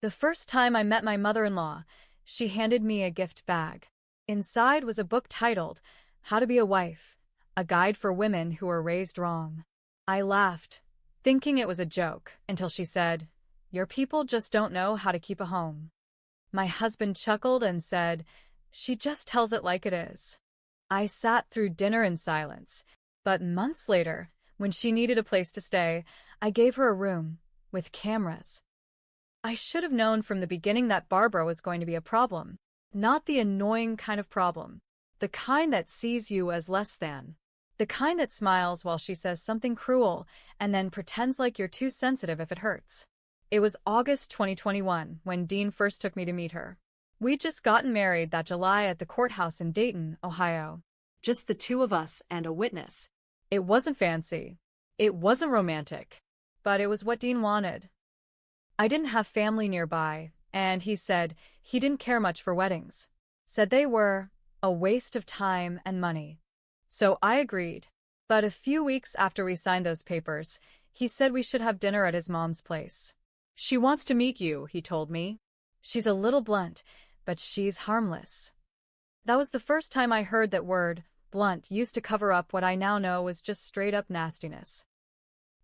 The first time I met my mother-in-law, she handed me a gift bag. Inside was a book titled, How to Be a Wife, a guide for women who were raised wrong. I laughed, thinking it was a joke, until she said, Your people just don't know how to keep a home. My husband chuckled and said, She just tells it like it is. I sat through dinner in silence, but months later, when she needed a place to stay, I gave her a room with cameras. I should have known from the beginning that Barbara was going to be a problem. Not the annoying kind of problem. The kind that sees you as less than. The kind that smiles while she says something cruel and then pretends like you're too sensitive if it hurts. It was August 2021 when Dean first took me to meet her. We'd just gotten married that July at the courthouse in Dayton, Ohio. Just the two of us and a witness. It wasn't fancy. It wasn't romantic. But it was what Dean wanted. I didn't have family nearby, and he said he didn't care much for weddings. Said they were a waste of time and money. So I agreed. But a few weeks after we signed those papers, he said we should have dinner at his mom's place. She wants to meet you, he told me. She's a little blunt, but she's harmless. That was the first time I heard that word, blunt, used to cover up what I now know was just straight-up nastiness.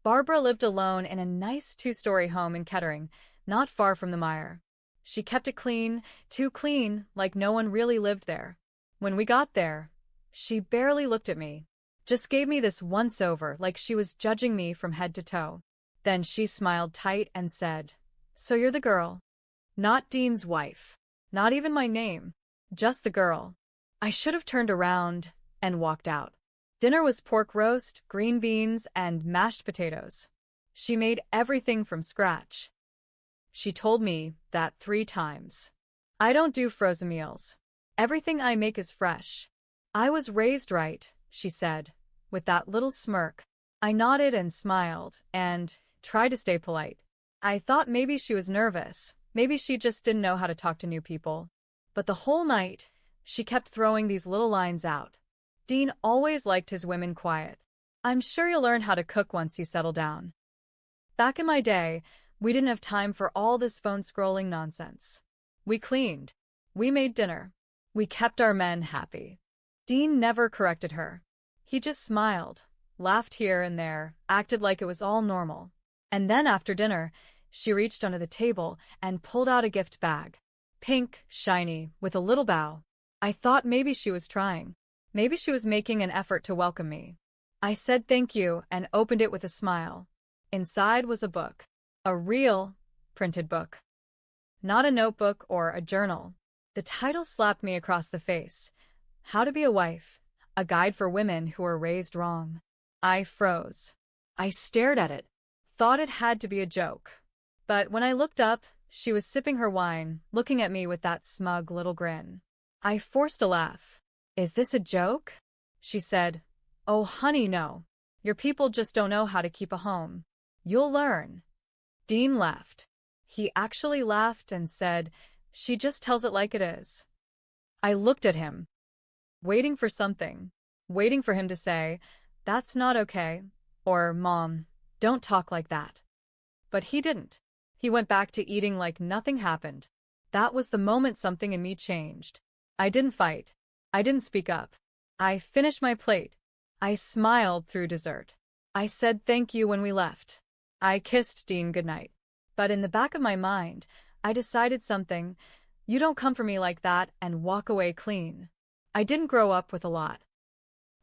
Barbara lived alone in a nice two-story home in Kettering, not far from the mire. She kept it clean, too clean, like no one really lived there. When we got there, she barely looked at me. Just gave me this once-over like she was judging me from head to toe. Then she smiled tight and said, So you're the girl. Not Dean's wife. Not even my name. Just the girl. I should have turned around and walked out. Dinner was pork roast, green beans, and mashed potatoes. She made everything from scratch. She told me that 3 times. I don't do frozen meals. Everything I make is fresh. I was raised right, she said, with that little smirk. I nodded and smiled, and tried to stay polite. I thought maybe she was nervous, maybe she just didn't know how to talk to new people. But the whole night, she kept throwing these little lines out. Dean always liked his women quiet. I'm sure you'll learn how to cook once you settle down. Back in my day, we didn't have time for all this phone scrolling nonsense. We cleaned. We made dinner. We kept our men happy. Dean never corrected her. He just smiled, laughed here and there, acted like it was all normal. And then after dinner, she reached under the table and pulled out a gift bag. Pink, shiny, with a little bow. I thought maybe she was trying. Maybe she was making an effort to welcome me. I said thank you and opened it with a smile. Inside was a book. A real, printed book. Not a notebook or a journal. The title slapped me across the face. How to Be a Wife, a guide for women who were raised wrong. I froze. I stared at it. Thought it had to be a joke. But when I looked up, she was sipping her wine, looking at me with that smug little grin. I forced a laugh. Is this a joke? She said. Oh, honey, no. Your people just don't know how to keep a home. You'll learn. Dean laughed. He actually laughed and said, She just tells it like it is. I looked at him, waiting for something, waiting for him to say, That's not okay, or Mom, don't talk like that. But he didn't. He went back to eating like nothing happened. That was the moment something in me changed. I didn't fight. I didn't speak up. I finished my plate. I smiled through dessert. I said thank you when we left. I kissed Dean goodnight. But in the back of my mind, I decided something. You don't come for me like that and walk away clean. I didn't grow up with a lot.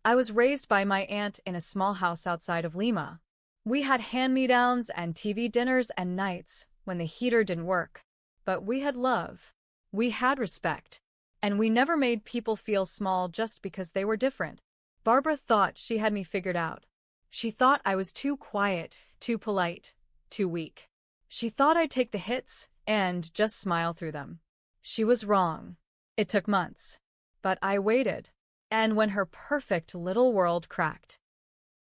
I was raised by my aunt in a small house outside of Lima. We had hand-me-downs and TV dinners and nights when the heater didn't work. But we had love. We had respect. And we never made people feel small just because they were different. Barbara thought she had me figured out. She thought I was too quiet, too polite, too weak. She thought I'd take the hits and just smile through them. She was wrong. It took months. But I waited. And when her perfect little world cracked.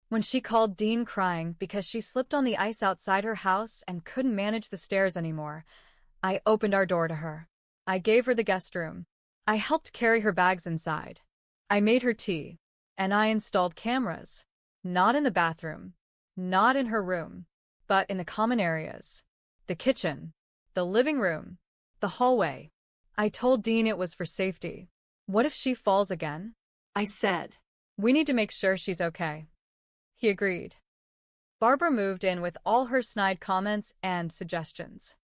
When she called Dean crying because she slipped on the ice outside her house and couldn't manage the stairs anymore, I opened our door to her. I gave her the guest room. I helped carry her bags inside. I made her tea. And I installed cameras. Not in the bathroom. Not in her room. But in the common areas. The kitchen. the living room, the hallway. I told Dean it was for safety. What if she falls again? I said. We need to make sure she's okay. He agreed. Barbara moved in with all her snide comments and suggestions.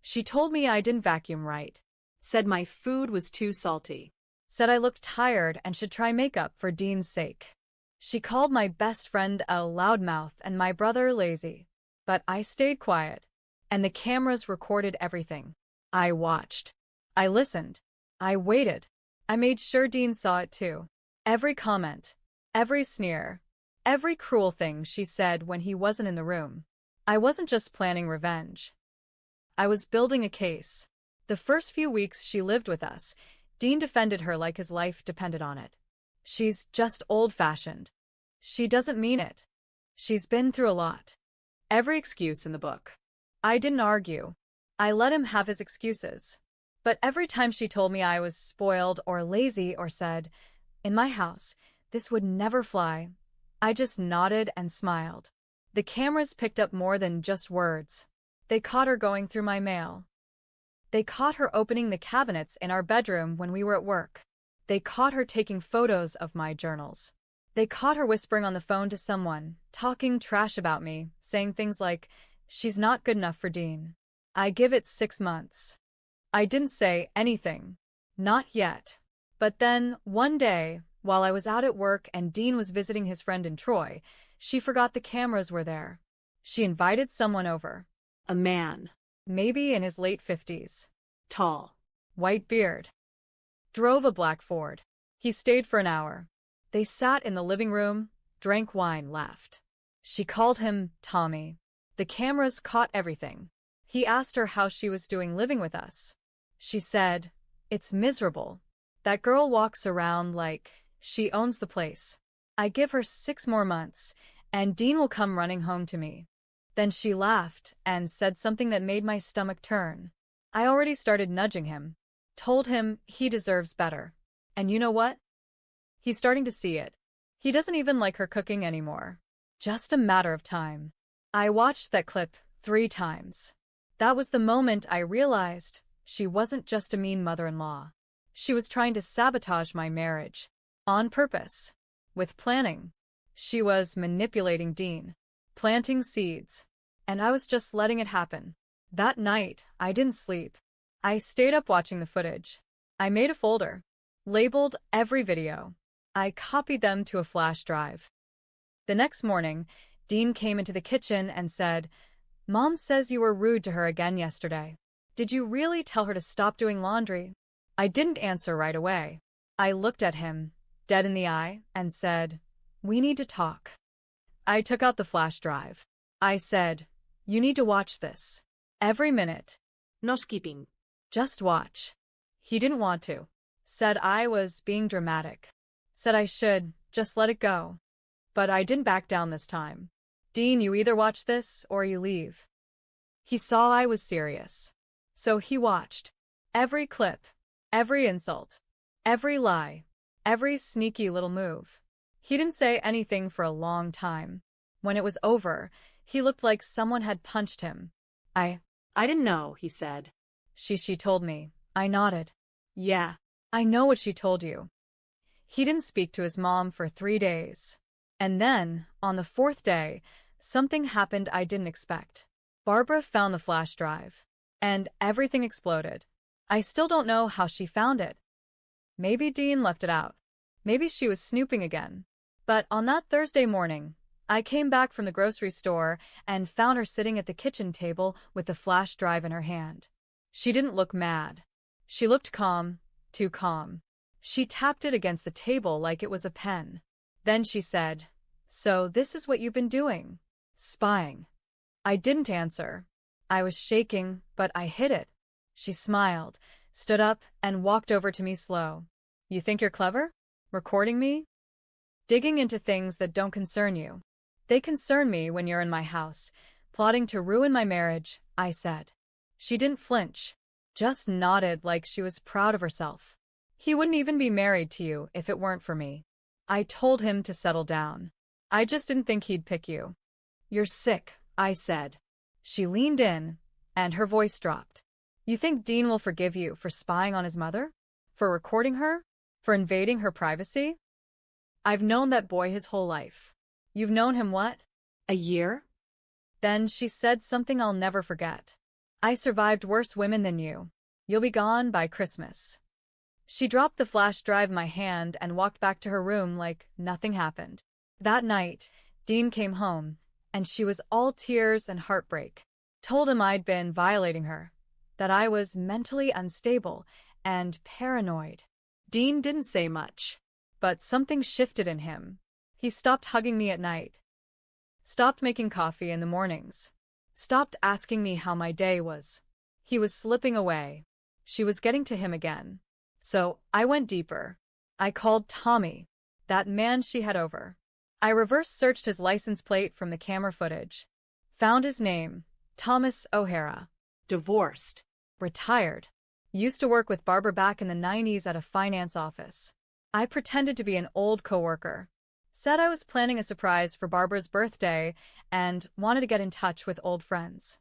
She told me I didn't vacuum right. Said my food was too salty. Said I looked tired and should try makeup for Dean's sake. She called my best friend a loudmouth and my brother lazy. But I stayed quiet. And the cameras recorded everything. I watched. I listened. I waited. I made sure Dean saw it too. Every comment. Every sneer. Every cruel thing she said when he wasn't in the room. I wasn't just planning revenge. I was building a case. The first few weeks she lived with us, Dean defended her like his life depended on it. She's just old-fashioned. She doesn't mean it. She's been through a lot. Every excuse in the book. I didn't argue. I let him have his excuses. But every time she told me I was spoiled or lazy or said, "In my house, this would never fly," I just nodded and smiled. The cameras picked up more than just words. They caught her going through my mail. They caught her opening the cabinets in our bedroom when we were at work. They caught her taking photos of my journals. They caught her whispering on the phone to someone, talking trash about me, saying things like, "She's not good enough for Dean. I give it 6 months." I didn't say anything. Not yet. But then, one day, while I was out at work and Dean was visiting his friend in Troy, she forgot the cameras were there. She invited someone over. A man. Maybe in his late 50s. Tall. White beard. Drove a black Ford. He stayed for an hour. They sat in the living room, drank wine, laughed. She called him Tommy. The cameras caught everything. He asked her how she was doing living with us. She said, "It's miserable. That girl walks around like she owns the place. I give her 6 more months, and Dean will come running home to me." Then she laughed and said something that made my stomach turn. I already started nudging him. Told him he deserves better. And you know what? He's starting to see it. He doesn't even like her cooking anymore. Just a matter of time. I watched that clip 3 times. That was the moment I realized she wasn't just a mean mother-in-law. She was trying to sabotage my marriage. On purpose. With planning. She was manipulating Dean. Planting seeds. And I was just letting it happen. That night, I didn't sleep. I stayed up watching the footage. I made a folder. Labeled every video. I copied them to a flash drive. The next morning, Dean came into the kitchen and said, "Mom says you were rude to her again yesterday. Did you really tell her to stop doing laundry?" I didn't answer right away. I looked at him, dead in the eye, and said, "We need to talk." I took out the flash drive. I said, "You need to watch this. Every minute. No skipping. Just watch." He didn't want to. Said I was being dramatic. Said I should just let it go. But I didn't back down this time. "Dean, you either watch this or you leave." He saw I was serious. So he watched. Every clip. Every insult. Every lie. Every sneaky little move. He didn't say anything for a long time. When it was over, he looked like someone had punched him. I didn't know," he said. She told me. I nodded. "Yeah. I know what she told you." He didn't speak to his mom for 3 days. And then, on the 4th day, something happened I didn't expect. Barbara found the flash drive. And everything exploded. I still don't know how she found it. Maybe Dean left it out. Maybe she was snooping again. But on that Thursday morning, I came back from the grocery store and found her sitting at the kitchen table with the flash drive in her hand. She didn't look mad. She looked calm, too calm. She tapped it against the table like it was a pen. Then she said, "So this is what you've been doing? Spying." I didn't answer. I was shaking, but I hid it. She smiled, stood up, and walked over to me slow. "You think you're clever? Recording me? Digging into things that don't concern you." "They concern me when you're in my house, plotting to ruin my marriage," I said. She didn't flinch, just nodded like she was proud of herself. "He wouldn't even be married to you if it weren't for me." I told him to settle down. "I just didn't think he'd pick you." "You're sick," I said. She leaned in, and her voice dropped. You think Dean will forgive you for spying on his mother? For recording her? For invading her privacy? I've known that boy his whole life. You've known him what? A year? Then she said something I'll never forget. I survived worse women than you. You'll be gone by Christmas. She dropped the flash drive in my hand and walked back to her room like nothing happened. That night, Dean came home, and she was all tears and heartbreak. Told him I'd been violating her, that I was mentally unstable and paranoid. Dean didn't say much. But something shifted in him. He stopped hugging me at night, stopped making coffee in the mornings, stopped asking me how my day was. He was slipping away. She was getting to him again. So I went deeper. I called Tommy, that man she had over. I reverse searched his license plate from the camera footage. Found his name, Thomas O'Hara. Divorced. Retired. Used to work with Barbara back in the 90s at a finance office. I pretended to be an old coworker. Said I was planning a surprise for Barbara's birthday and wanted to get in touch with old friends.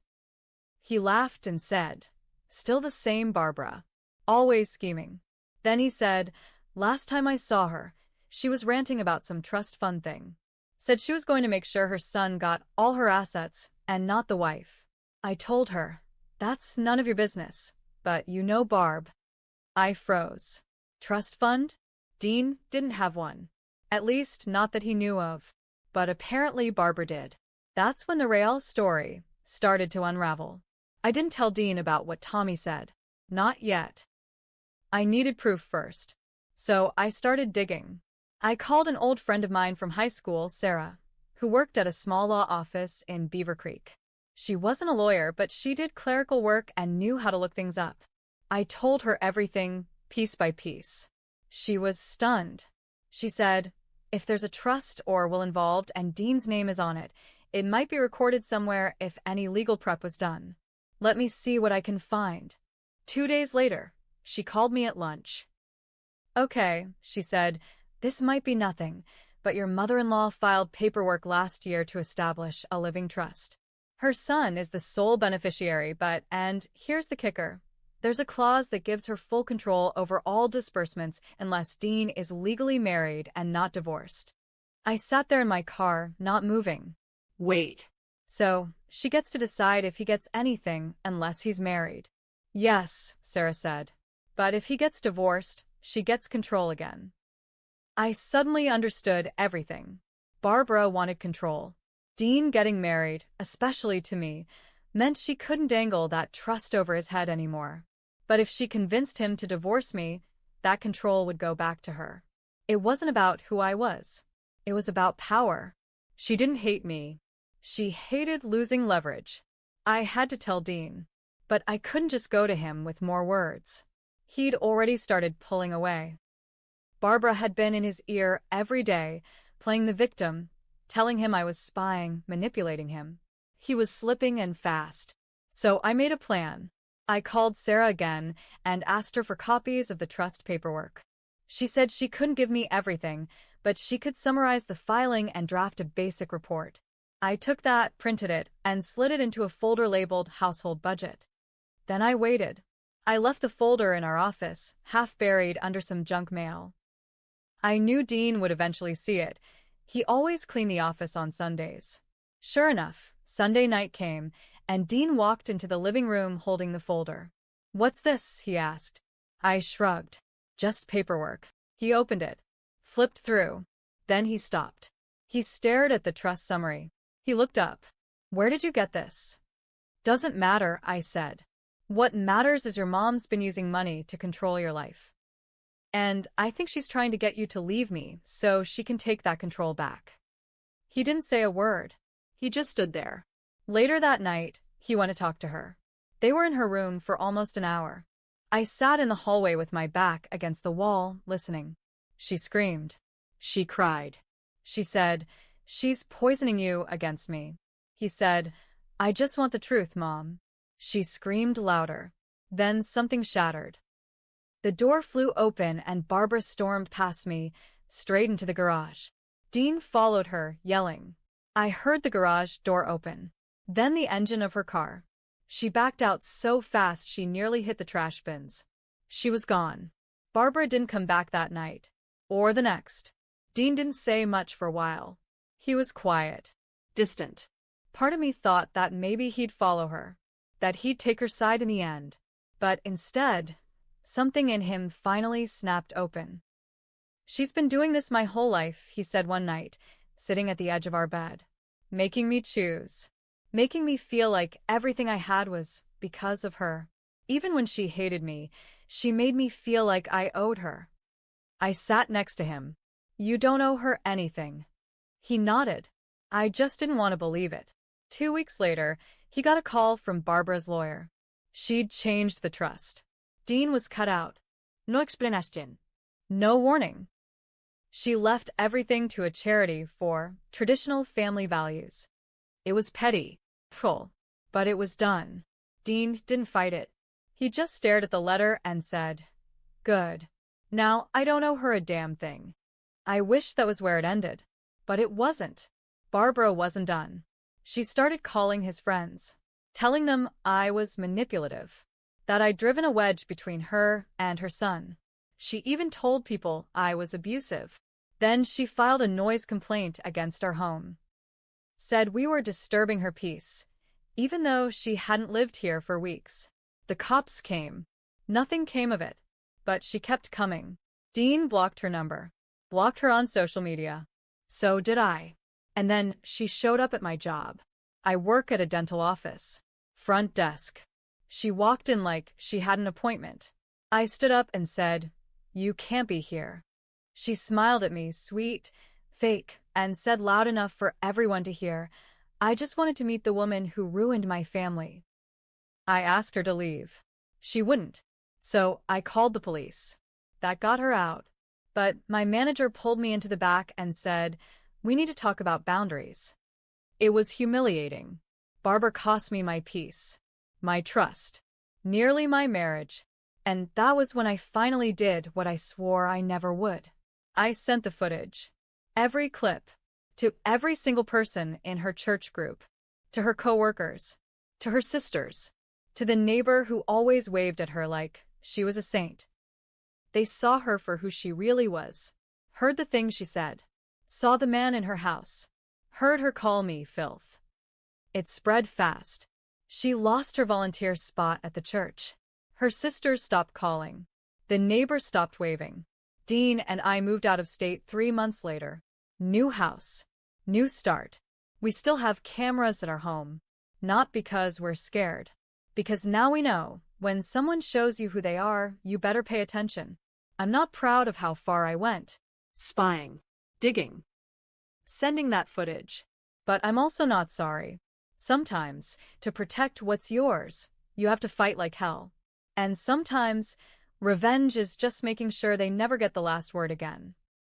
He laughed and said, "Still the same Barbara. Always scheming." Then he said, "Last time I saw her, she was ranting about some trust fund thing. Said she was going to make sure her son got all her assets and not the wife." I told her, "That's none of your business, but you know Barb." I froze. Trust fund? Dean didn't have one. At least, not that he knew of. But apparently Barbara did. That's when the real story started to unravel. I didn't tell Dean about what Tommy said. Not yet. I needed proof first. So I started digging. I called an old friend of mine from high school, Sarah, who worked at a small law office in Beaver Creek. She wasn't a lawyer, but she did clerical work and knew how to look things up. I told her everything, piece by piece. She was stunned. She said, "If there's a trust or will involved and Dean's name is on it, it might be recorded somewhere if any legal prep was done. Let me see what I can find." 2 days later, she called me at lunch. "Okay," she said, "this might be nothing, but your mother-in-law filed paperwork last year to establish a living trust. Her son is the sole beneficiary, and here's the kicker. There's a clause that gives her full control over all disbursements unless Dean is legally married and not divorced." I sat there in my car, not moving. Wait. "So, she gets to decide if he gets anything unless he's married." "Yes," Sarah said. "But if he gets divorced, she gets control again." I suddenly understood everything. Barbara wanted control. Dean getting married, especially to me, meant she couldn't dangle that trust over his head anymore. But if she convinced him to divorce me, that control would go back to her. It wasn't about who I was. It was about power. She didn't hate me. She hated losing leverage. I had to tell Dean. But I couldn't just go to him with more words. He'd already started pulling away. Barbara had been in his ear every day, playing the victim, telling him I was spying, manipulating him. He was slipping and fast. So I made a plan. I called Sarah again and asked her for copies of the trust paperwork. She said she couldn't give me everything, but she could summarize the filing and draft a basic report. I took that, printed it, and slid it into a folder labeled Household Budget. Then I waited. I left the folder in our office, half buried under some junk mail. I knew Dean would eventually see it. He always cleaned the office on Sundays. Sure enough, Sunday night came, and Dean walked into the living room holding the folder. "What's this?" he asked. I shrugged. "Just paperwork." He opened it, flipped through. Then he stopped. He stared at the trust summary. He looked up. "Where did you get this?" "Doesn't matter," I said. "What matters is your mom's been using money to control your life. And I think she's trying to get you to leave me so she can take that control back." He didn't say a word. He just stood there. Later that night, he went to talk to her. They were in her room for almost an hour. I sat in the hallway with my back against the wall, listening. She screamed. She cried. She said, "She's poisoning you against me." He said, "I just want the truth, Mom." She screamed louder. Then something shattered. The door flew open and Barbara stormed past me, straight into the garage. Dean followed her, yelling. I heard the garage door open. Then the engine of her car. She backed out so fast she nearly hit the trash bins. She was gone. Barbara didn't come back that night. Or the next. Dean didn't say much for a while. He was quiet. Distant. Part of me thought that maybe he'd follow her. That he'd take her side in the end. But instead, something in him finally snapped open. "She's been doing this my whole life," he said one night, sitting at the edge of our bed. "Making me choose. Making me feel like everything I had was because of her. Even when she hated me, she made me feel like I owed her." I sat next to him. "You don't owe her anything." He nodded. I just didn't want to believe it. 2 weeks later, he got a call from Barbara's lawyer. She'd changed the trust. Dean was cut out. No explanation. No warning. She left everything to a charity for traditional family values. It was petty, cruel, but it was done. Dean didn't fight it. He just stared at the letter and said, "Good. Now I don't owe her a damn thing." I wish that was where it ended. But it wasn't. Barbara wasn't done. She started calling his friends, telling them I was manipulative, that I'd driven a wedge between her and her son. She even told people I was abusive. Then she filed a noise complaint against our home. Said we were disturbing her peace, even though she hadn't lived here for weeks. The cops came. Nothing came of it. But she kept coming. Dean blocked her number. Blocked her on social media. So did I. And then she showed up at my job. I work at a dental office. Front desk. She walked in like she had an appointment. I stood up and said, "You can't be here." She smiled at me, sweet, fake, and said loud enough for everyone to hear, "I just wanted to meet the woman who ruined my family." I asked her to leave. She wouldn't. So I called the police. That got her out. But my manager pulled me into the back and said, "We need to talk about boundaries." It was humiliating. Barbara cost me my peace, my trust, nearly my marriage. And that was when I finally did what I swore I never would. I sent the footage, every clip, to every single person in her church group, to her coworkers, to her sisters, to the neighbor who always waved at her like she was a saint. They saw her for who she really was, heard the things she said, saw the man in her house, heard her call me filth. It spread fast. She lost her volunteer spot at the church. Her sisters stopped calling. The neighbors stopped waving. Dean and I moved out of state 3 months later. New house. New start. We still have cameras at our home. Not because we're scared. Because now we know, when someone shows you who they are, you better pay attention. I'm not proud of how far I went. Spying. Digging. Sending that footage. But I'm also not sorry. Sometimes, to protect what's yours, you have to fight like hell. And sometimes, revenge is just making sure they never get the last word again.